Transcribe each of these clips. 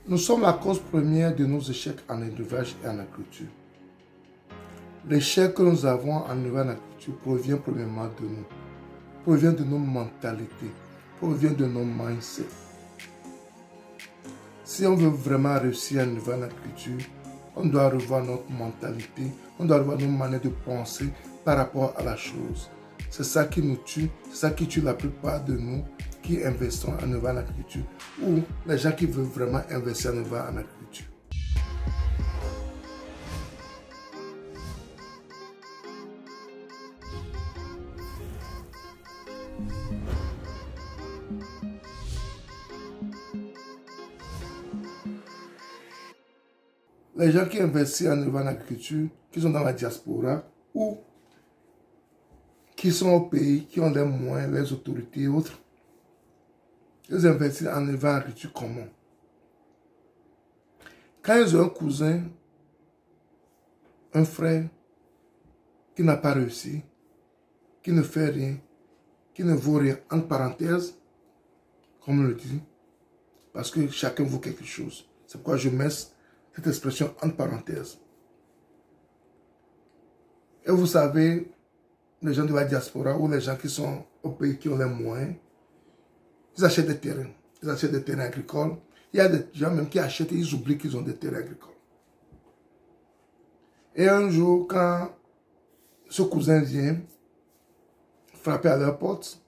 Nous sommes la cause première de nos échecs en élevage et en agriculture. L'échec que nous avons en élevage et en agriculture provient premièrement de nous, provient de nos mentalités, provient de nos mindsets. Si on veut vraiment réussir en élevage et en agriculture, on doit revoir notre mentalité, on doit revoir nos manières de penser par rapport à la chose. C'est ça qui nous tue, c'est ça qui tue la plupart de nous qui investissons en élevage et en agriculture ou les gens qui veulent vraiment investir en élevage et en agriculture. Les gens qui investissent en élevage et en agriculture, qui sont dans la diaspora ou qui sont au pays, qui ont les moyens, les autorités et autres, ils investissent en élevage et en agriculture comment? Quand ils ont un cousin, un frère qui n'a pas réussi, qui ne fait rien, qui ne vaut rien, entre parenthèses, comme on le dit, parce que chacun vaut quelque chose. C'est pourquoi je mets cette expression entre parenthèses. Et vous savez, les gens de la diaspora ou les gens qui sont au pays qui ont les moyens, ils achètent des terrains. Ils achètent des terrains agricoles. Il y a des gens même qui achètent et ils oublient qu'ils ont des terrains agricoles. Et un jour, quand ce cousin vient frapper à leur porte,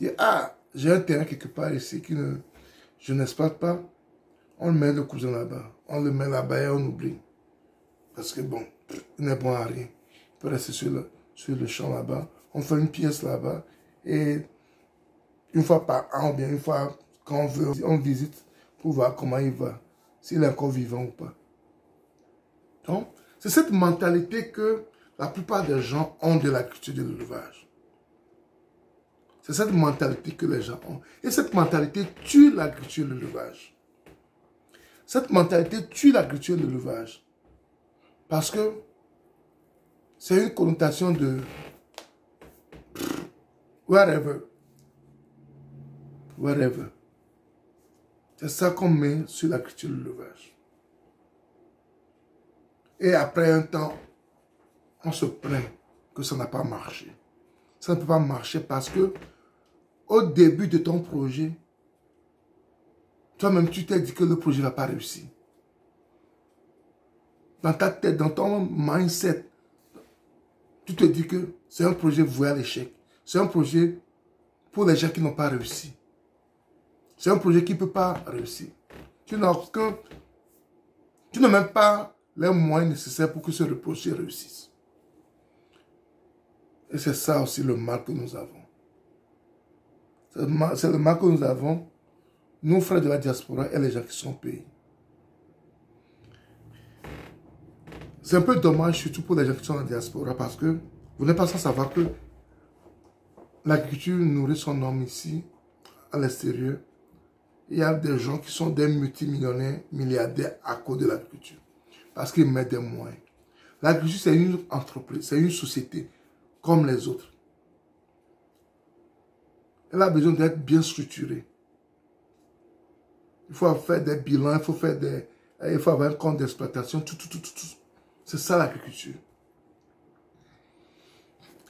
il dit, ah, j'ai un terrain quelque part ici que je n'exploite pas. On met le cousin là-bas. On le met là-bas et on oublie. Parce que bon, il n'est bon à rien. Il peut rester sur le champ là-bas. On fait une pièce là-bas. Et une fois par an, ou bien une fois quand on veut, on visite pour voir comment il va. S'il est encore vivant ou pas. Donc, c'est cette mentalité que la plupart des gens ont de la culture de l'élevage. C'est cette mentalité que les gens ont. Et cette mentalité tue l'agriculture de l'élevage. Cette mentalité tue l'agriculture de l'élevage. Parce que c'est une connotation de whatever. Whatever. C'est ça qu'on met sur l'agriculture de l'élevage. Et après un temps, on se plaint que ça n'a pas marché. Ça ne peut pas marcher parce que au début de ton projet, toi-même, tu t'es dit que le projet ne va pas réussir. Dans ta tête, dans ton mindset, tu te dis que c'est un projet voué à l'échec. C'est un projet pour les gens qui n'ont pas réussi. C'est un projet qui ne peut pas réussir. Tu n'as même pas les moyens nécessaires pour que ce projet réussisse. Et c'est ça aussi le mal que nous avons. C'est le mal que nous avons, nos frères de la diaspora et les gens qui sont au pays. C'est un peu dommage, surtout pour les gens qui sont en diaspora, parce que vous n'êtes pas sans savoir que l'agriculture nourrit son homme ici, à l'extérieur. Il y a des gens qui sont des multimillionnaires, milliardaires à cause de l'agriculture. Parce qu'ils mettent des moyens. L'agriculture, c'est une entreprise, c'est une société, comme les autres. Elle a besoin d'être bien structurée. Il faut faire des bilans, il faut avoir un compte d'exploitation, tout. C'est ça l'agriculture.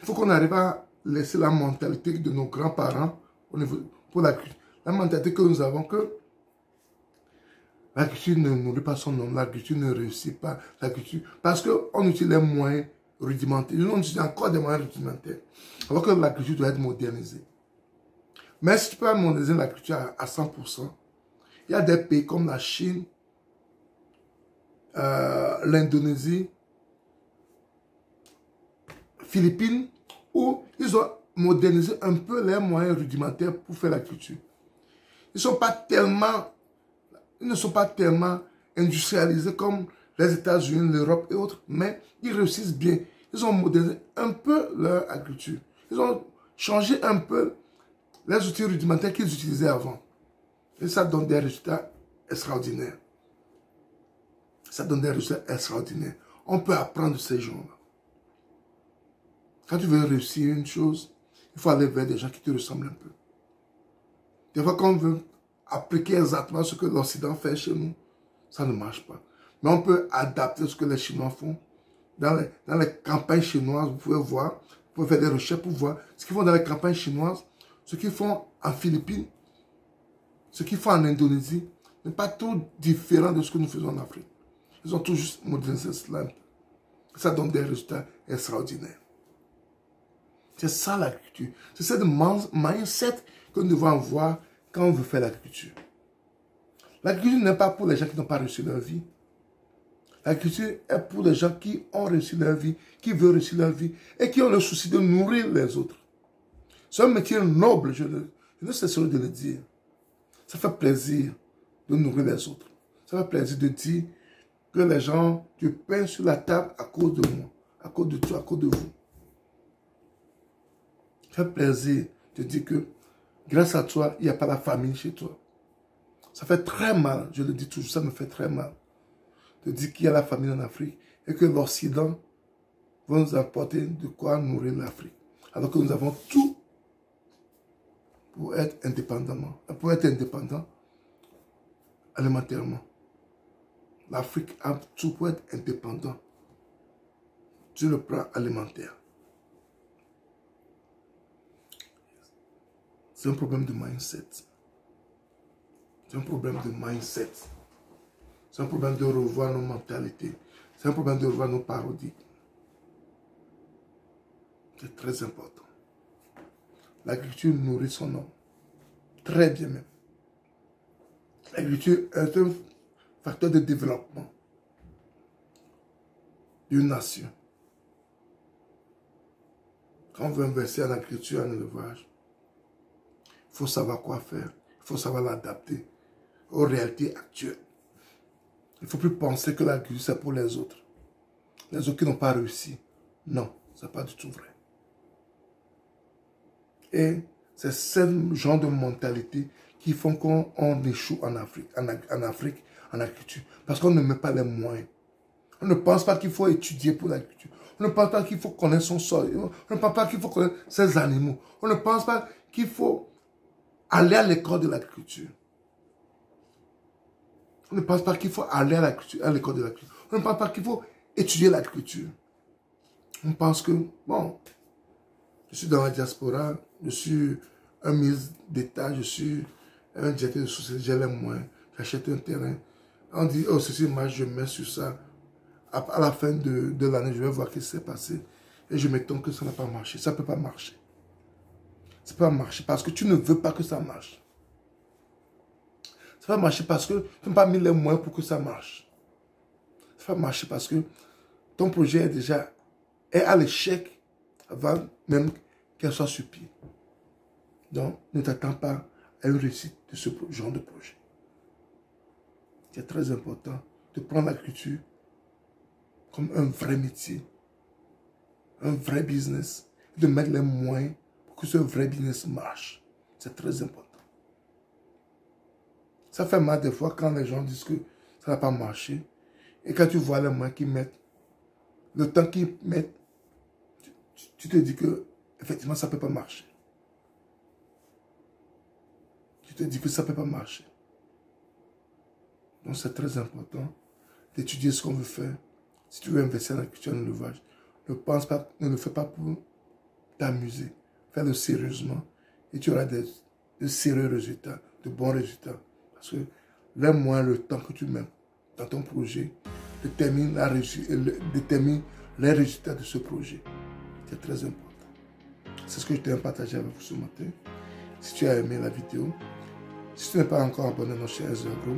Il faut qu'on arrive à laisser la mentalité de nos grands-parents pour l'agriculture. La mentalité que nous avons que l'agriculture ne nourrit pas son homme, l'agriculture ne réussit pas, l'agriculture, parce qu'on utilise les moyens rudimentaires. On utilise encore des moyens rudimentaires. Alors que l'agriculture doit être modernisée. Mais si tu peux moderniser l'agriculture à 100%, il y a des pays comme la Chine, l'Indonésie, Philippines, où ils ont modernisé un peu les moyens rudimentaires pour faire l'agriculture. Ils ne sont pas tellement industrialisés comme les États-Unis, l'Europe et autres, mais ils réussissent bien. Ils ont modernisé un peu leur agriculture. Ils ont changé un peu les outils rudimentaires qu'ils utilisaient avant. Et ça donne des résultats extraordinaires. Ça donne des résultats extraordinaires. On peut apprendre de ces gens-là. Quand tu veux réussir une chose, il faut aller vers des gens qui te ressemblent un peu. Des fois, quand on veut appliquer exactement ce que l'Occident fait chez nous, ça ne marche pas. Mais on peut adapter ce que les Chinois font. Dans les campagnes chinoises, vous pouvez voir, vous pouvez faire des recherches pour voir ce qu'ils font dans les campagnes chinoises, ce qu'ils font en Philippines, ce qu'ils font en Indonésie, n'est pas trop différent de ce que nous faisons en Afrique. Ils ont tout juste modernisé cela. Ça donne des résultats extraordinaires. C'est ça l'agriculture. C'est cette mindset que nous devons avoir quand on veut faire l'agriculture. L'agriculture n'est pas pour les gens qui n'ont pas réussi leur vie. L'agriculture est pour les gens qui ont réussi leur vie, qui veulent réussir leur vie et qui ont le souci de nourrir les autres. C'est un métier noble, je ne cesserai de le dire. Ça fait plaisir de nourrir les autres. Ça fait plaisir de dire que les gens, du pain sur la table à cause de moi, à cause de toi, à cause de vous. Ça fait plaisir de dire que grâce à toi, il n'y a pas la famine chez toi. Ça fait très mal, je le dis toujours, ça me fait très mal de dire qu'il y a la famine en Afrique et que l'Occident va nous apporter de quoi nourrir l'Afrique. Alors que nous avons tout pour être indépendant alimentairement. L'Afrique a tout pour être indépendant sur le plan alimentaire. C'est un problème de mindset. C'est un problème de mindset. C'est un problème de revoir nos mentalités. C'est un problème de revoir nos parodies. C'est très important. L'agriculture nourrit son homme. Très bien même. L'agriculture est un facteur de développement d'une nation. Quand on veut investir en agriculture, en élevage, il faut savoir quoi faire. Il faut savoir l'adapter aux réalités actuelles. Il ne faut plus penser que l'agriculture, c'est pour les autres. Les autres qui n'ont pas réussi. Non, ce n'est pas du tout vrai. Et c'est ce genre de mentalité qui font qu'on échoue en Afrique, en agriculture. Parce qu'on ne met pas les moyens. On ne pense pas qu'il faut étudier pour l'agriculture. On ne pense pas qu'il faut connaître son sol. On ne pense pas qu'il faut connaître ses animaux. On ne pense pas qu'il faut aller à l'école de l'agriculture. On ne pense pas qu'il faut aller à l'école de l'agriculture. On ne pense pas qu'il faut étudier l'agriculture. On pense que, bon, je suis dans la diaspora, je suis un ministre d'État, je suis un directeur de société, j'ai les moyens, j'achète un terrain. On dit, oh, ceci marche, je mets sur ça. À la fin de l'année, je vais voir ce qui s'est passé. Et je m'étonne que ça n'a pas marché. Ça ne peut pas marcher. Ça ne peut pas marcher parce que tu ne veux pas que ça marche. Ça va marcher parce que tu n'as pas mis les moyens pour que ça marche. Ça va marcher parce que ton projet est déjà à l'échec avant même qu'elle soit sur pied. Donc, ne t'attends pas à une réussite de ce genre de projet. C'est très important de prendre l'agriculture comme un vrai métier, un vrai business, de mettre les moyens pour que ce vrai business marche. C'est très important. Ça fait mal des fois quand les gens disent que ça n'a pas marché. Et quand tu vois les moyens qu'ils mettent, le temps qu'ils mettent, tu te dis que effectivement ça ne peut pas marcher. Tu te dis que ça ne peut pas marcher. Donc c'est très important d'étudier ce qu'on veut faire. Si tu veux investir dans l'agriculture et l'élevage, ne le fais pas pour t'amuser. Fais-le sérieusement et tu auras de sérieux résultats, de bons résultats. Parce que les moyens, le temps que tu mets dans ton projet détermine les résultats de ce projet. C'est très important. C'est ce que je t'ai partagé avec vous ce matin. Si tu as aimé la vidéo, si tu n'es pas encore abonné à notre chaîne Elzeragro,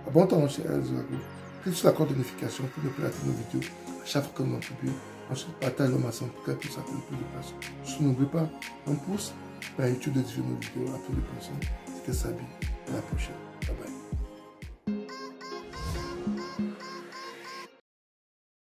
abonne-toi à notre chaîne Elzeragro. Clique sur la cloche de notification pour ne pas rater nos vidéos à chaque fois que nous en publions. Ensuite, partage le maximum pour qu'elle puisse appeler plus de personnes. Surtout, n'oublie pas, un pouce vers YouTube de diffuser nos vidéos à toutes les personnes. C'était Sabi. À la prochaine. Bye bye.